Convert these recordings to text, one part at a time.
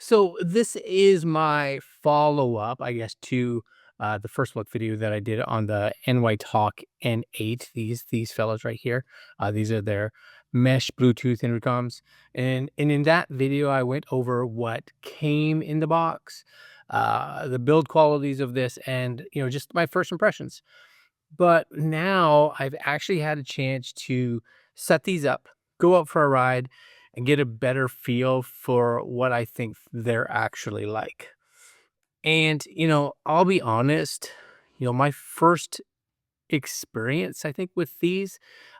So this is my follow-up, I guess, to the first look video that I did on the NYTalk N8. These fellows right here, these are their mesh Bluetooth intercoms, and in that video I went over what came in the box, the build qualities of this, and just my first impressions. But now I've actually had a chance to set these up, go out for a ride, and get a better feel for what I think they're actually like. And, I'll be honest, my first experience, I think, with these,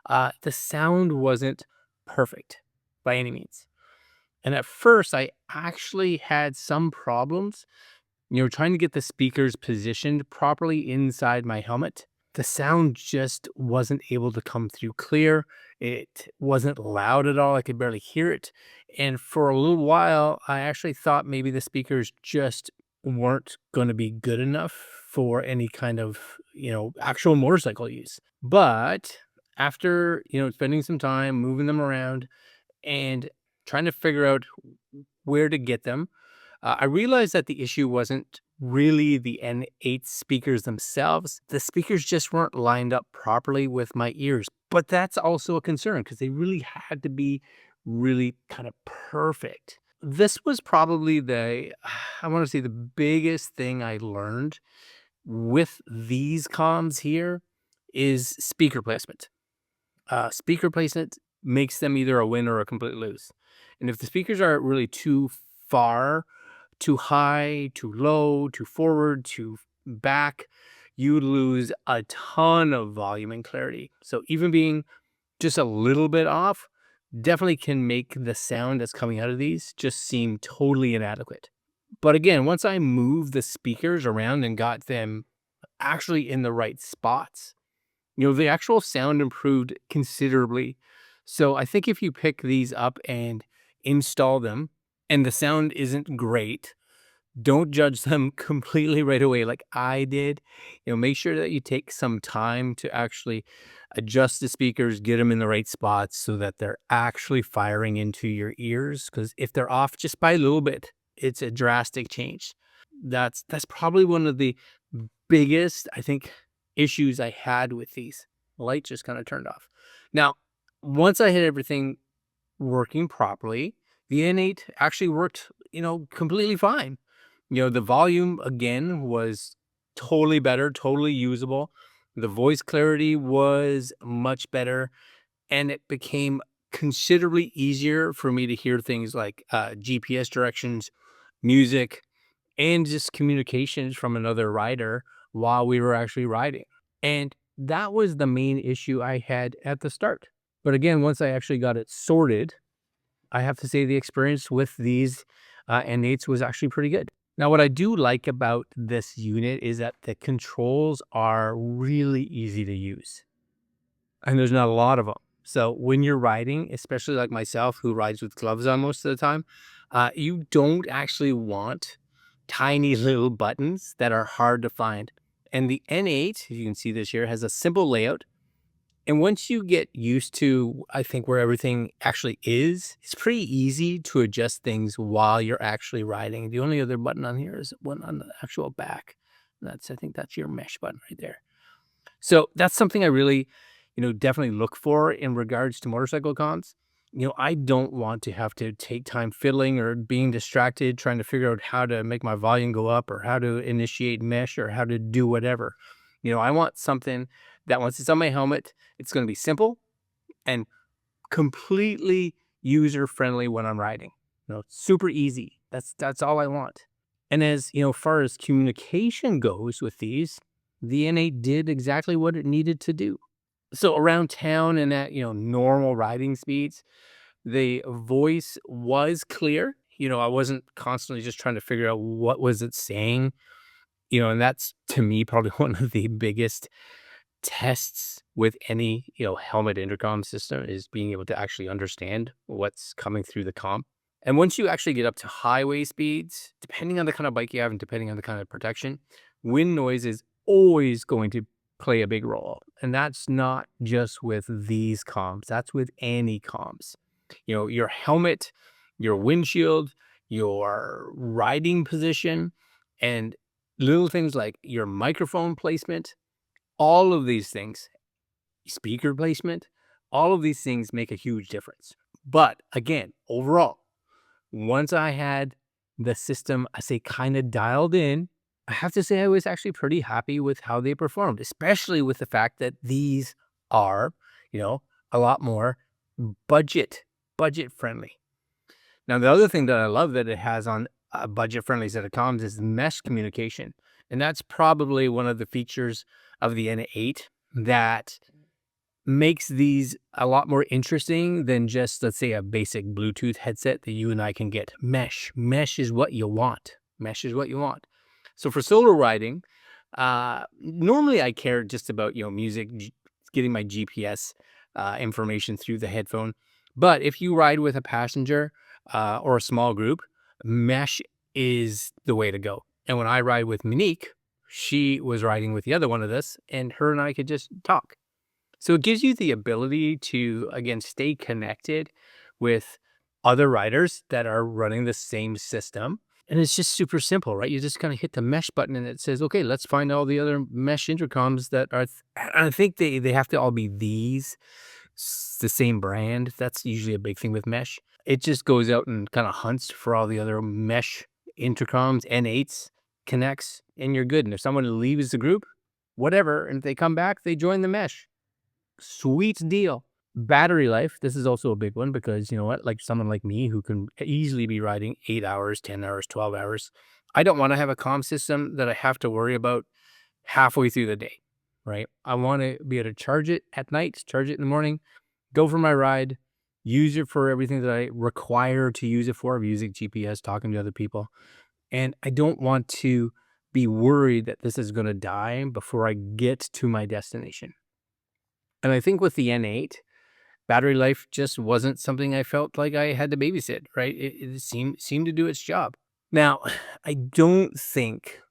the sound wasn't perfect by any means. And at first, I actually had some problems, trying to get the speakers positioned properly inside my helmet. The sound just wasn't able to come through clear. It wasn't loud at all. I could barely hear it. And for a little while, I actually thought maybe the speakers just weren't going to be good enough for any kind of, actual motorcycle use. But after, spending some time moving them around and trying to figure out where to get them, I realized that the issue wasn't really the N8 speakers themselves. The speakers just weren't lined up properly with my ears. But that's also a concern because they really had to be really kind of perfect. This was probably I want to say the biggest thing I learned with these comms here is speaker placement. Speaker placement makes them either a win or a complete lose. And if the speakers are really too far, too high, too low, too forward, too back, you lose a ton of volume and clarity. So even being just a little bit off definitely can make the sound that's coming out of these just seem totally inadequate. But again, once I moved the speakers around and got them actually in the right spots, the actual sound improved considerably. So I think if you pick these up and install them and the sound isn't great, don't judge them completely right away like I did. Make sure that you take some time to actually adjust the speakers, get them in the right spots so that they're actually firing into your ears. Because if they're off just by a little bit, it's a drastic change. That's probably one of the biggest, I think, issues I had with these. The light just kind of turned off. Now, once I had everything working properly, the N8 actually worked, completely fine. The volume again was totally better, totally usable. The voice clarity was much better, and it became considerably easier for me to hear things like GPS directions, music, and just communications from another rider while we were actually riding. And that was the main issue I had at the start. But again, once I actually got it sorted, I have to say the experience with these N8s was actually pretty good. Now, what I do like about this unit is that the controls are really easy to use, and there's not a lot of them. So when you're riding, especially like myself, who rides with gloves on most of the time, you don't actually want tiny little buttons that are hard to find. And the N8, if you can see this here, has a simple layout. And once you get used to, I think, where everything actually is, it's pretty easy to adjust things while you're actually riding. The only other button on here is one on the actual back. I think that's your mesh button right there. So that's something I really, definitely look for in regards to motorcycle comms. I don't want to have to take time fiddling or being distracted trying to figure out how to make my volume go up or how to initiate mesh or how to do whatever. I want something that once it's on my helmet, it's going to be simple and completely user friendly when I'm riding. Super easy. That's all I want. And as far as communication goes with these, the N8 did exactly what it needed to do. So around town and at normal riding speeds, the voice was clear. I wasn't constantly just trying to figure out what was it saying. And that's to me probably one of the biggest tests with any helmet intercom system is being able to actually understand what's coming through the comm. And once you actually get up to highway speeds, depending on the kind of bike you have and depending on the kind of protection, wind noise is always going to play a big role. And that's not just with these comms, that's with any comms. Your helmet, your windshield, your riding position, and little things like your microphone placement. All of these things, speaker placement, all of these things make a huge difference. But again, overall, once I had the system, I say, kind of dialed in, I have to say I was actually pretty happy with how they performed, especially with the fact that these are, you know, a lot more budget budget friendly. Now, the other thing that I love that it has on a budget friendly set of comms is mesh communication. And that's probably one of the features of the N8 that makes these a lot more interesting than just, let's say, a basic Bluetooth headset that you and I can get. Mesh is what you want. Mesh is what you want. So for solo riding, normally I care just about, music, getting my GPS information through the headphone. But if you ride with a passenger or a small group, mesh is the way to go. And when I ride with Monique, she was riding with the other one of us, and her and I could just talk. So it gives you the ability to, again, stay connected with other riders that are running the same system. And it's just super simple, right? You just kind of hit the mesh button and it says, okay, let's find all the other mesh intercoms that are, and I think they have to all be the same brand. That's usually a big thing with mesh. It just goes out and kind of hunts for all the other mesh intercoms, N8s, connects, and you're good. And if someone leaves the group, whatever, and if they come back, they join the mesh. Sweet deal. Battery life. This is also a big one because, you know what, like someone like me who can easily be riding 8 hours, 10 hours, 12 hours. I don't want to have a comm system that I have to worry about halfway through the day, right? I want to be able to charge it at night, charge it in the morning, go for my ride, use it for everything that I require to use it for, using GPS, talking to other people. And I don't want to be worried that this is going to die before I get to my destination. And I think with the N8, battery life just wasn't something I felt like I had to babysit, right? It seemed to do its job. Now, I don't think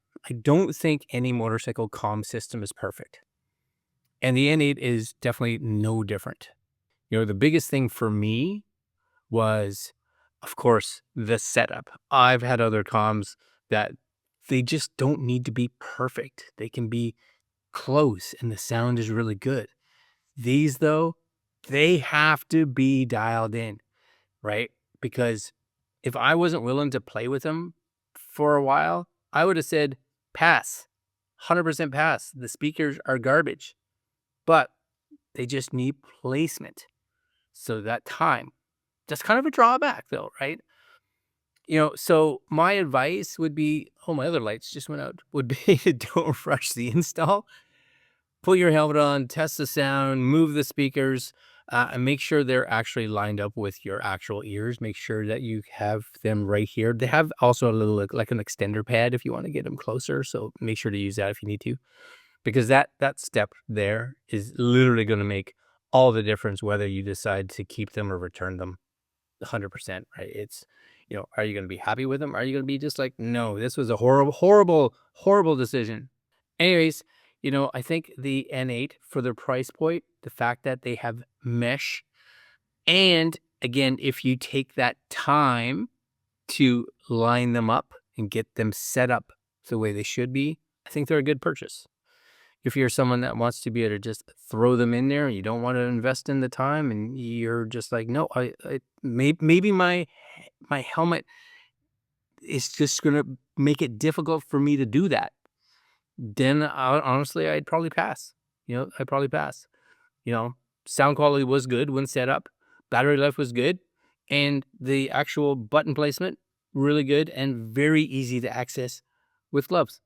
any motorcycle comm system is perfect. And the N8 is definitely no different. The biggest thing for me was, of course, the setup. I've had other comms that they just don't need to be perfect. They can be close and the sound is really good. These, though, they have to be dialed in, right? Because if I wasn't willing to play with them for a while, I would have said, pass, 100% pass. The speakers are garbage, but they just need placement. So that time, that's kind of a drawback though, right? So my advice would be, oh, my other lights just went out, would be don't rush the install. Put your helmet on, test the sound, move the speakers, and make sure they're actually lined up with your actual ears. Make sure that you have them right here. They have also a little, like an extender pad if you want to get them closer. So make sure to use that if you need to, because that step there is literally going to make all the difference whether you decide to keep them or return them. 100%, right? It's, are you going to be happy with them? Are you going to be just like, no, this was a horrible, horrible, horrible decision? Anyways, I think the N8 for their price point, the fact that they have mesh, and again, if you take that time to line them up and get them set up the way they should be, I think they're a good purchase. If you're someone that wants to be able to just throw them in there and you don't want to invest in the time and you're just like, no, maybe my helmet is just going to make it difficult for me to do that, then honestly, I'd probably pass. I'd probably pass. Sound quality was good when set up. Battery life was good. And the actual button placement, really good and very easy to access with gloves.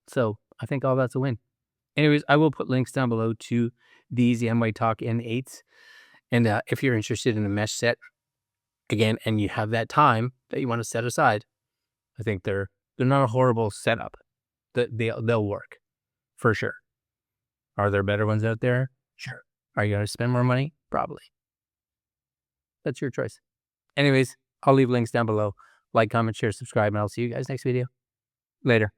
So I think all that's a win. Anyways, I will put links down below to these NYTalk N8s. And if you're interested in a mesh set, again, and you have that time that you want to set aside, I think they're not a horrible setup. They'll work for sure. Are there better ones out there? Sure. Are you going to spend more money? Probably. That's your choice. Anyways, I'll leave links down below. Like, comment, share, subscribe, and I'll see you guys next video. Later.